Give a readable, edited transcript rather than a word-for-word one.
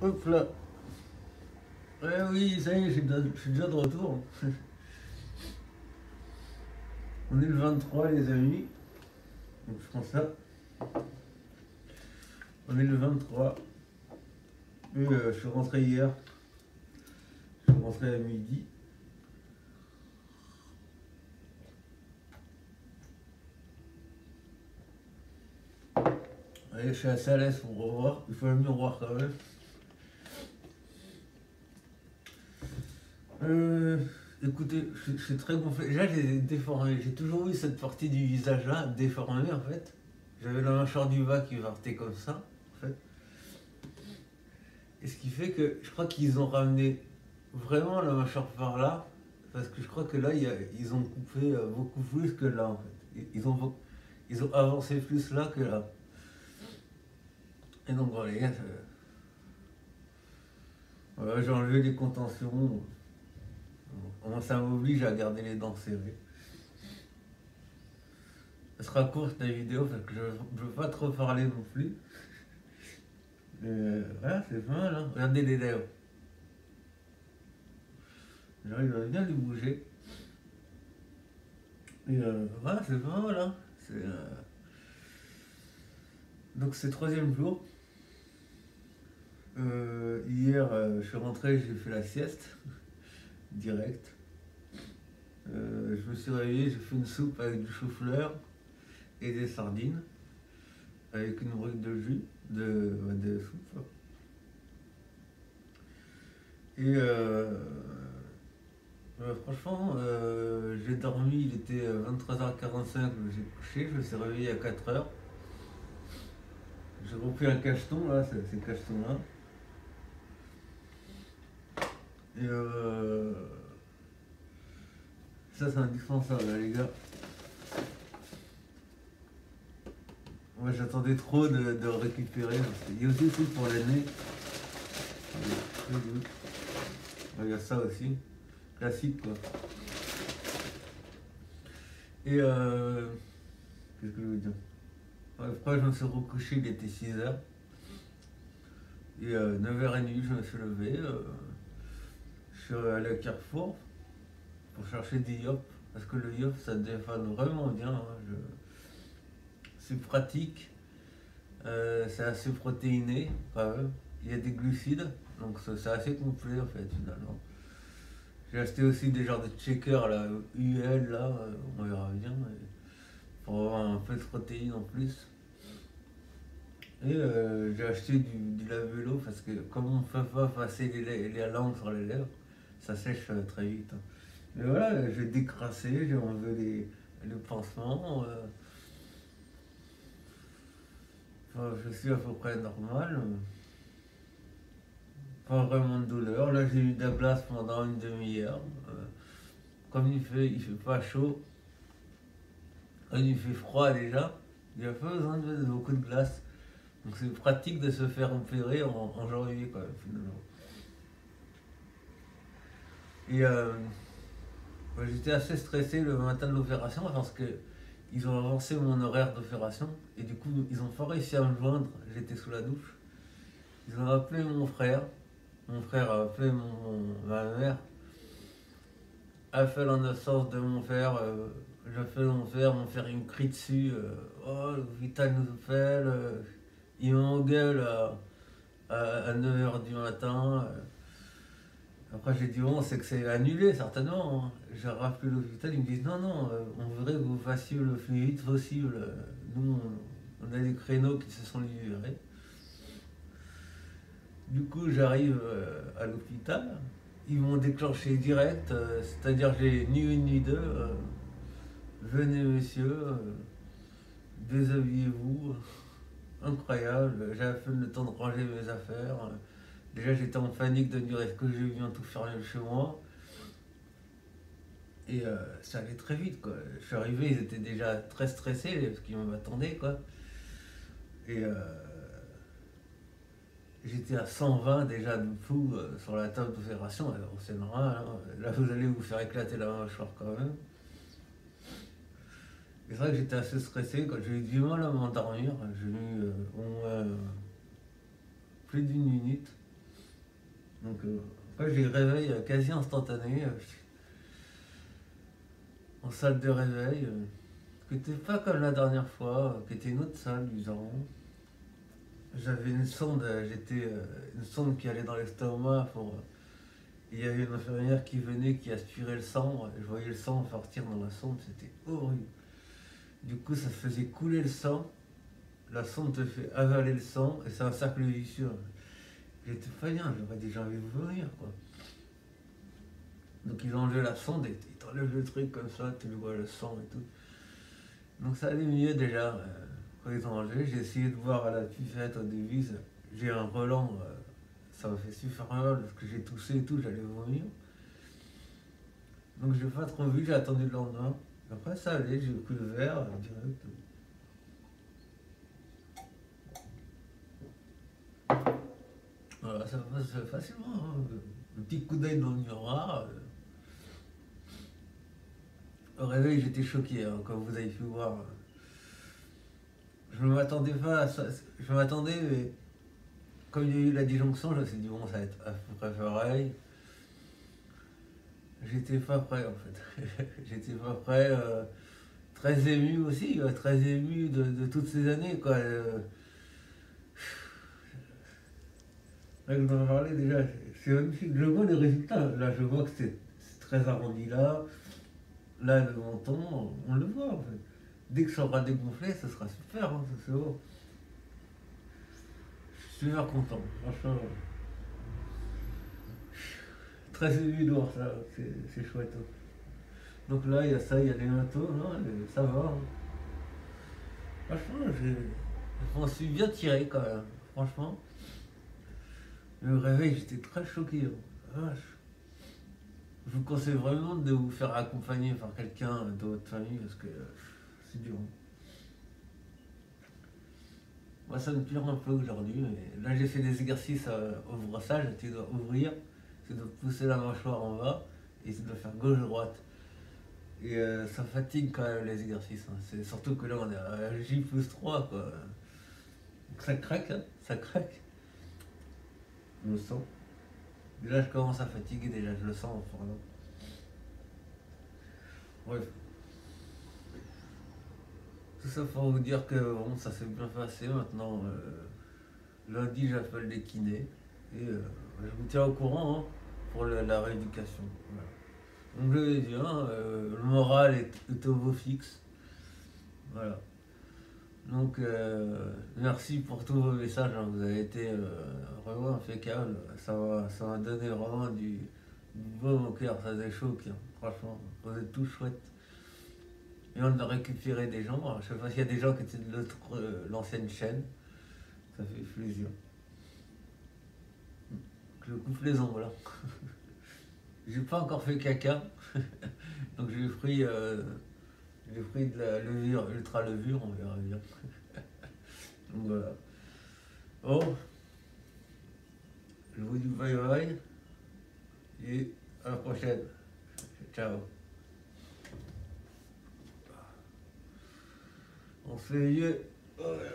Hop là. Oui, ça y est, je suis déjà de retour. On est le 23 les amis. Donc je prends ça. On est le 23. Et je suis rentré hier. Je suis rentré à midi. Allez, je suis assez à l'aise pour revoir. Il faut le mieux revoir quand même. Écoutez, je suis très gonflé. Déjà, j'ai déformé. J'ai toujours eu cette partie du visage là, déformée en fait. J'avais la mâchoire du bas qui partait comme ça, en fait. Et ce qui fait que je crois qu'ils ont ramené vraiment la mâchoire par là, parce que je crois que là, ils ont coupé beaucoup plus que là, en fait. Ils ont avancé plus là que là. Et donc, voilà, les gars, voilà, j'ai enlevé les contentions. Moi, ça m'oblige à garder les dents serrées. Elle sera courte la vidéo parce que je ne veux pas trop parler non plus. Voilà, c'est pas mal, hein. Regardez les lèvres. J'arrive à bien les bouger. Et voilà, c'est pas mal, hein. Donc c'est troisième jour. Hier, je suis rentré, j'ai fait la sieste. Direct. Je me suis réveillé, j'ai fait une soupe avec du chou-fleur et des sardines. Avec une brique de jus, de soupe. Et franchement, j'ai dormi, il était 23h45, je me suis couché, je me suis réveillé à 4h. J'ai repris un cacheton, là, c'est le cacheton là. Et ça c'est indispensable là, les gars. Moi j'attendais trop de récupérer, parce qu'il y a aussi des trucs pour l'année. Il y a ça aussi, classique quoi. Et qu'est-ce que je veux dire? Après je me suis recouché, il était 6h. Et 9h30 je me suis levé. Je suis allé à Carrefour pour chercher des yop, parce que le yop ça défane vraiment bien, hein. C'est pratique, c'est assez protéiné quand même. Il y a des glucides, donc c'est assez complet en fait finalement. J'ai acheté aussi des genres de checkers là, UL là, on verra bien, pour avoir un peu de protéines en plus. Et j'ai acheté du lave-vélo parce que comme on ne peut pas passer les langues sur les lèvres, ça sèche très vite, hein. Mais voilà, j'ai décrassé, j'ai enlevé le pansement. Enfin, je suis à peu près normal. Pas vraiment de douleur. Là, j'ai eu de la glace pendant une demi-heure. Comme il fait pas chaud, comme il fait froid déjà, il n'y a pas besoin de mettre beaucoup de glace. Donc c'est pratique de se faire opérer en janvier quand même, finalement. Et moi, j'étais assez stressé le matin de l'opération parce que ils ont avancé mon horaire d'opération et du coup ils n'ont pas réussi à me joindre, j'étais sous la douche. Ils ont appelé mon frère a appelé ma mère, a fait la naissance de mon frère, j'appelle mon frère il me crie dessus, oh l'hôpital nous appelle, il m'engueule à 9h du matin. Après j'ai dit bon c'est que c'est annulé certainement, hein. J'ai rappelé l'hôpital, ils me disent non, on voudrait que vous fassiez le plus vite possible. Nous on a des créneaux qui se sont libérés. Du coup j'arrive à l'hôpital, ils m'ont déclenché direct, c'est-à-dire j'ai ni une ni deux. Venez monsieur, déshabillez-vous. Incroyable, j'avais fait le temps de ranger mes affaires. Déjà j'étais en panique de me dire est-ce que je vais bientôt fermer chez moi. Et ça allait très vite quoi. Je suis arrivé, ils étaient déjà très stressés parce qu'ils m'attendaient quoi. Et j'étais à 120 déjà de pouls sur la table d'opération. Alors c'est normal, hein. Là vous allez vous faire éclater la mâchoire quand même. C'est vrai que j'étais assez stressé quand j'ai eu du mal à m'endormir. J'ai eu au moins plus d'une minute. Donc après j'ai réveil quasi instantané en salle de réveil, qui n'était pas comme la dernière fois, qui était une autre salle disons. J'avais une sonde, une sonde qui allait dans l'estomac pour. Il y avait une infirmière qui venait, qui aspirait le sang. Je voyais le sang sortir dans la sonde, c'était horrible. Du coup, ça faisait couler le sang. La sonde te fait avaler le sang et c'est un cercle vicieux. J'étais pas bien, j'aurais déjà envie de vomir quoi. Donc ils ont enlevé la sonde et ils t'enlèvent le truc comme ça, tu vois le sang et tout. Donc ça allait mieux déjà. Quand ils ont enlevé, j'ai essayé de boire à la pipette au début. J'ai un relent, ça m'a fait super mal parce que j'ai toussé et tout, j'allais vomir. Donc j'ai pas trop vu, j'ai attendu le lendemain. Après ça allait, j'ai pris le verre direct. Voilà, ça passe facilement. Hein. Un petit coup d'œil dans le miroir. Au réveil, j'étais choqué, hein, comme vous avez pu voir. Je ne m'attendais pas à ça. Je m'attendais, mais comme il y a eu la disjonction, je me suis dit, bon, ça va être à peu près pareil. J'étais pas prêt, en fait. J'étais pas prêt. Très ému aussi, très ému de toutes ces années, quoi. Là, je m'en parlais déjà, c'est magnifique. Je vois les résultats. Là, je vois que c'est très arrondi là. Là, le menton, on le voit, en fait. Dès que ça aura dégonflé, ça sera super, hein, ça c'est beau. Je suis super content, franchement. Très ému de voir ça, c'est chouette. Hein. Donc là, il y a ça, il y a les manteaux, non, ça va. Hein. Franchement, je m'en suis bien tiré quand même, franchement. Le réveil, j'étais très choqué. Hein. Vache. Je vous conseille vraiment de vous faire accompagner par quelqu'un de votre famille parce que c'est dur. Hein. Moi, ça me tire un peu aujourd'hui, mais là, j'ai fait des exercices au brossage. Tu dois ouvrir, tu dois pousser la mâchoire en bas et tu dois faire gauche-droite. Et ça fatigue quand même les exercices. Hein. C'est surtout que là, on est à J+3, quoi. Donc ça craque, hein, ça craque. Je le sens. Déjà, je commence à fatiguer, déjà, je le sens en parlant. Bref. Tout ça pour vous dire que bon, ça s'est bien passé. Maintenant, lundi, j'appelle les kinés. Et je vous tiens au courant hein, pour la rééducation. Voilà. Donc je vais bien, le moral est au beau fixe. Voilà. Donc merci pour tous vos messages, hein. Vous avez été vraiment impeccable. Ça m'a donné vraiment du baume au cœur, ça faisait chaud, hein. Franchement, vous êtes tous chouettes. Et on a récupéré des gens. Alors, je sais pas s'il y a des gens qui étaient de l'ancienne chaîne. Ça fait plaisir. Je coupe les ongles là. J'ai pas encore fait caca. Donc j'ai pris de la levure, ultra levure, on verra bien. Donc voilà. Bon, je vous dis bye bye. Et à la prochaine. Ciao. On se fait vieux. Oh, voilà.